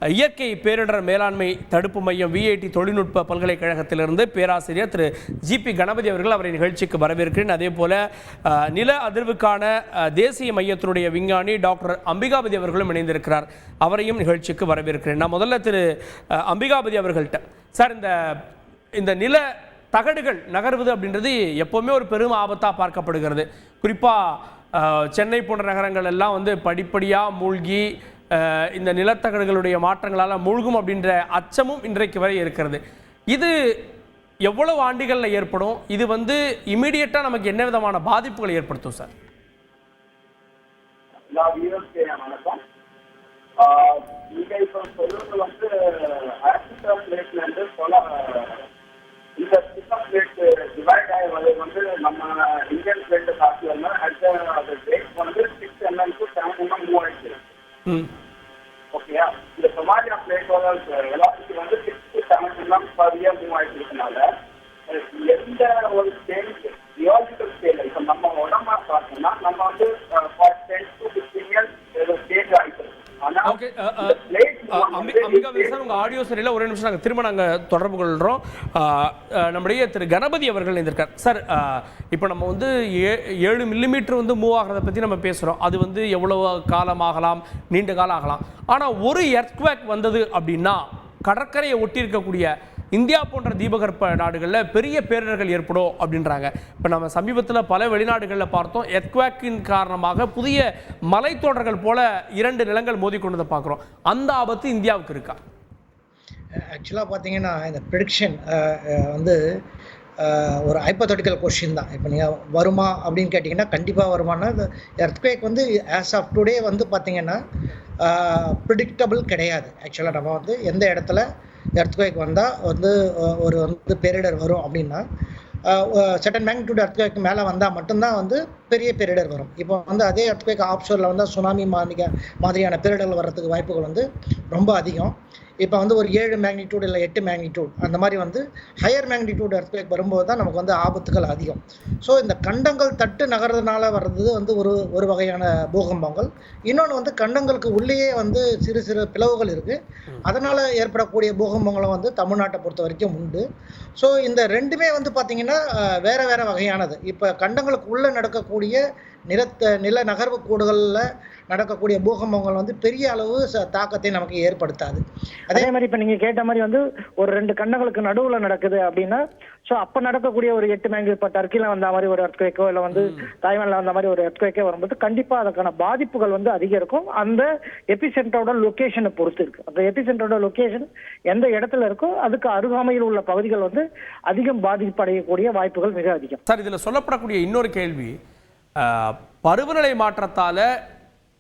இயற்கை பேரிடர் மேலாண்மை தடுப்பு மையம் விஐடி தொழில்நுட்ப பல்கலைக்கழகத்திலிருந்து பேராசிரியர் திரு ஜிபி கணபதி அவர்கள் அவரை நிகழ்ச்சிக்கு வரவேற்கிறேன். அதே போல நில அதிர்வுக்கான தேசிய மையத்தினுடைய விஞ்ஞானி டாக்டர் அம்பிகாபதி அவர்களும் இணைந்திருக்கிறார். அவரையும் நிகழ்ச்சிக்கு வரவேற்கிறேன். நான் முதல்ல திரு அம்பிகாபதி அவர்கள்ட்ட, சார், இந்த நில தகடுகள் நகர்வது அப்படின்றது எப்போவுமே ஒரு பெரும் ஆபத்தாக பார்க்கப்படுகிறது. குறிப்பாக சென்னை போன்ற நகரங்கள் எல்லாம் படிப்படியாக மூழ்கி இந்த நிலத்தகடுகளுடைய மாற்றங்களால் மூழ்கும் அப்படின்ற அச்சமும் இன்றைக்கு வரை இருக்கிறது. இது எவ்வளவு ஆண்டுகளில் ஏற்படும்? இது இமீடியட்டாக நமக்கு என்ன விதமான பாதிப்புகளை ஏற்படுத்தும் சார்? வணக்கம். நீங்க இப்போ சொல்றது இந்த சிஸ்டம் பிளேட் டிவைட் ஆகி நம்ம இந்தியன் பிளேட் காசு rate 6 mm to 7 mm move ஆயிடுச்சு. ஓகேயா? இந்த சொமாலியா பிளேட்டோட velocity 6 to 7 mm per year move ஆயிட்டு இருக்கனால எந்த ஒரு ஸ்கேல் ஜியாலஜிக்கல் ஸ்கேல் இப்போ நம்ம உடம்பா பார்த்தோம்னா நம்ம 10 to 15 years ஸ்டேஜ் ஆயிட்டு. ஆடியோ சரியில்லை, ஒரே நிமிஷம். நாங்கள் திரும்ப தொடர்பு கொள்கிறோம். நம்முடைய திரு கணபதி அவர்கள் இருந்திருக்கார். சார், இப்போ நம்ம 7 மில்லிமீட்டர் மூவ் ஆகிறத பற்றி நம்ம பேசுகிறோம். அது எவ்வளவு காலம் ஆகலாம், நீண்ட காலம் ஆகலாம். ஆனால் ஒரு எர்த்குவேக் வந்தது அப்படின்னா கடற்கரையை ஒட்டி இருக்கக்கூடிய இந்தியா போன்ற தீபகற்ப நாடுகளில் பெரிய பேரிடர்கள் ஏற்படும் அப்படின்றாங்க. இப்போ நம்ம சமீபத்தில் பல வெளிநாடுகளில் பார்த்தோம், எர்த்குவேக்கின் காரணமாக புதிய மலைத்தொடர்கள் போல 2 நிலங்கள் மோதி கொண்டதை பார்க்குறோம். அந்த ஆபத்து இந்தியாவுக்கு இருக்கா? ஆக்சுவலாக பார்த்தீங்கன்னா இந்த ப்ரெடிக்ஷன் ஒரு ஹைப்போதெட்டிக்கல் கொஸ்டின் தான். இப்போ நீங்கள் வருமா அப்படின்னு கேட்டிங்கன்னா கண்டிப்பாக வருமானா இந்த எர்த்குவேக் ஆஸ் ஆஃப் டுடே பார்த்தீங்கன்னா ப்ரிடிக்டபிள் கிடையாது. ஆக்சுவலாக நம்ம எந்த இடத்துல எர்த்குவேக் வந்தால் ஒரு பேரிடர் வரும் அப்படின்னா செட்டன் மேக்னிடியூட் எர்த்குவேக் மேலே வந்தால் மட்டும்தான் பெரிய பேரிடர் வரும். இப்போ அதே எர்த்குவேக் ஆப்ஷோரில் வந்தால் சுனாமி மாதிரியான பேரிடர்கள் வர்றதுக்கு வாய்ப்புகள் ரொம்ப அதிகம். இப்போ ஒரு 7 மேக்னிடியூட் இல்லை 8 மேக்னிடியூட் அந்த மாதிரி ஹையர் மேக்னிடியூட் எர்த்குவேக் வரும்போது தான் நமக்கு ஆபத்துகள் அதிகம். ஸோ இந்த கண்டங்கள் தட்டு நகர்றதுனால வர்றது ஒரு வகையான பூகம்பங்கள். இன்னொன்று கண்டங்களுக்கு உள்ளேயே சிறு சிறு பிளவுகள் இருக்குது. அதனால் ஏற்படக்கூடிய பூகம்பங்களும் தமிழ்நாட்டை பொறுத்த வரைக்கும் உண்டு. ஸோ இந்த ரெண்டுமே பார்த்தீங்கன்னா வேறு வேறு வகையானது. இப்போ கண்டங்களுக்கு உள்ளே நடக்கக்கூடிய நில நகர்வு கூடுகளில் நடக்கக்கூடிய பூகம்பங்கள் பெரிய அளவு தாக்கத்தை நமக்கு ஏற்படுத்தாது. அதே மாதிரி இப்போ நீங்கள் கேட்ட மாதிரி ஒரு 2 கண்டங்களுக்கு நடுவில் நடக்குது அப்படின்னா ஸோ அப்போ நடக்கக்கூடிய ஒரு 8 மேக்னிடியூட் இப்போ டர்க்கியில் வந்த மாதிரி ஒரு எர்த்குவேக்கோ இல்லை தாய்வானில் வந்த மாதிரி ஒரு எர்த்குவேக்கோ வரும்போது கண்டிப்பாக அதுக்கான பாதிப்புகள் அதிகம் இருக்கும். அந்த எபிசென்டரோட லொக்கேஷனை பொறுத்து இருக்கு. அந்த எபிசென்டரோட லொக்கேஷன் எந்த இடத்துல இருக்கோ அதுக்கு அருகாமையில் உள்ள பகுதிகள் அதிகம் பாதிப்படையக்கூடிய வாய்ப்புகள் மிக அதிகம். சார், இதில் சொல்லப்படக்கூடிய இன்னொரு கேள்வி, பருவநிலை மாற்றத்தால்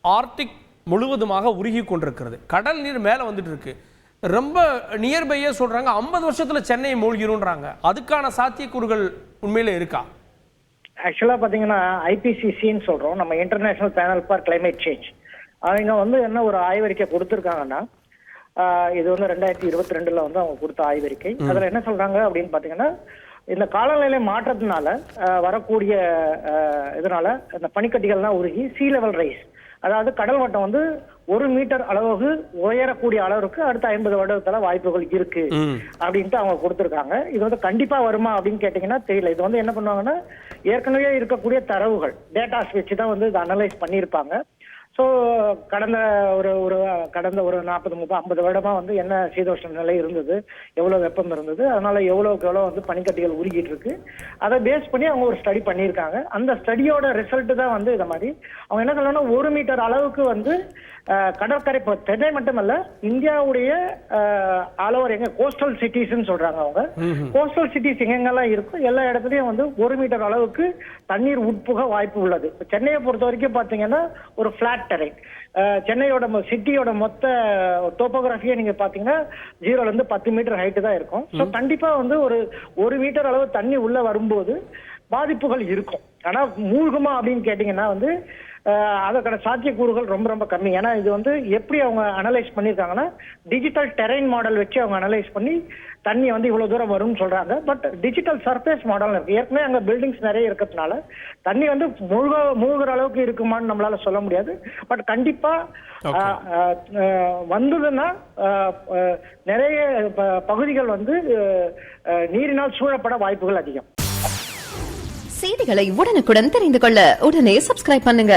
ஆர்டிக் முழுவதுமாக உருகி கொண்டிருக்கிறது. கடல் நீர் மேலே வந்துட்டு இருக்கு. ரொம்ப நியர்பையே சொல்றாங்க 50 வருஷத்துல சென்னை மூழ்கிரும்ன்றாங்க. அதுக்கான சாத்தியக்கூறுகள் உண்மையில இருக்கா? ஆக்சுவலாக பார்த்தீங்கன்னா ஐபிசிசின்னு சொல்கிறோம், நம்ம international panel for climate change. அவங்க என்ன ஒரு ஆய்வறிக்கை கொடுத்துருக்காங்கன்னா, இது 2022 அவங்க கொடுத்த ஆய்வறிக்கை. அதில் என்ன சொல்றாங்க அப்படின்னு பார்த்தீங்கன்னா, இந்த காலநிலை மாற்றத்தினால வரக்கூடிய இதனால இந்த பனிக்கட்டிகள்லாம் உருகி சீ லெவல் ரைஸ், அதாவது கடல் மட்டம் 1 மீட்டர் அளவுக்கு உயரக்கூடிய அளவுக்கு அடுத்த 50 வருடத்துல வாய்ப்புகள் இருக்கு அப்படின்ட்டு அவங்க கொடுத்துருக்காங்க. இது கண்டிப்பா வருமா அப்படின்னு கேட்டீங்கன்னா தெரியல. இது என்ன பண்ணுவாங்கன்னா, ஏற்கனவே இருக்கக்கூடிய தரவுகள் டேட்டாஸ் வச்சு தான் இதை அனலைஸ் பண்ணியிருப்பாங்க. ஸோ கடந்த ஒரு 40, 30, 50 வருடமா என்ன சீதோஷ்ண நிலை இருந்தது, எவ்வளோ வெப்பம் இருந்தது, அதனால எவ்வளோக்கு எவ்வளோ பனிக்கட்டிகள் உருகிட்டு இருக்கு, அதை பேஸ் பண்ணி அவங்க ஒரு ஸ்டடி பண்ணியிருக்காங்க. அந்த ஸ்டடியோட ரிசல்ட் தான் இதை மாதிரி அவங்க என்ன சொல்லணும்னா 1 மீட்டர் அளவுக்கு கடற்கரை, இப்போ சென்னை மட்டுமல்ல இந்தியாவுடைய ஆல் ஓவர் எங்க கோஸ்டல் சிட்டிஸ்ன்னு சொல்றாங்க. அவங்க கோஸ்டல் சிட்டிஸ் எங்கெங்கெல்லாம் இருக்கும் எல்லா இடத்துலயும் 1 மீட்டர் அளவுக்கு தண்ணீர் உட்புக வாய்ப்பு உள்ளது. இப்போ சென்னையை பொறுத்த வரைக்கும் பார்த்தீங்கன்னா ஒரு பிளாட் டெரைன். சென்னையோட சிட்டியோட மொத்த டோபோகிராஃபியை நீங்க பாத்தீங்கன்னா 0ல இருந்து 10 மீட்டர் ஹைட்டு தான் இருக்கும். ஸோ கண்டிப்பா ஒரு 1 மீட்டர் அளவு தண்ணி உள்ள வரும்போது பாதிப்புகள் இருக்கும். ஆனா மூழ்குமா அப்படின்னு கேட்டீங்கன்னா அதற்கான சாத்தியக்கூறுகள் ரொம்ப ரொம்ப கம்மி. ஏன்னா இது வந்து எப்படி அவங்க அனலைஸ் பண்ணியிருக்காங்கன்னா டிஜிட்டல் டெரைன் மாடல் வச்சு அவங்க அனலைஸ் பண்ணி தண்ணி வந்து இவ்வளவு தூரம் வரும்னு சொல்றாங்க. பட் டிஜிட்டல் சர்ஃபேஸ் மாடல் இருக்கு. ஏற்கனவே அங்க பில்டிங்ஸ் நிறைய இருக்கிறதுனால தண்ணி வந்து மூழ்கிற அளவுக்கு இருக்குமான்னு நம்மளால சொல்ல முடியாது. பட் கண்டிப்பா வந்ததுன்னா நிறைய பகுதிகள் வந்து நீரினால் சூழப்பட வாய்ப்புகள் அதிகம். செய்திகளை உடனுக்குடன் தெரிந்து கொள்ள உடனே சப்ஸ்கிரைப் பண்ணுங்க.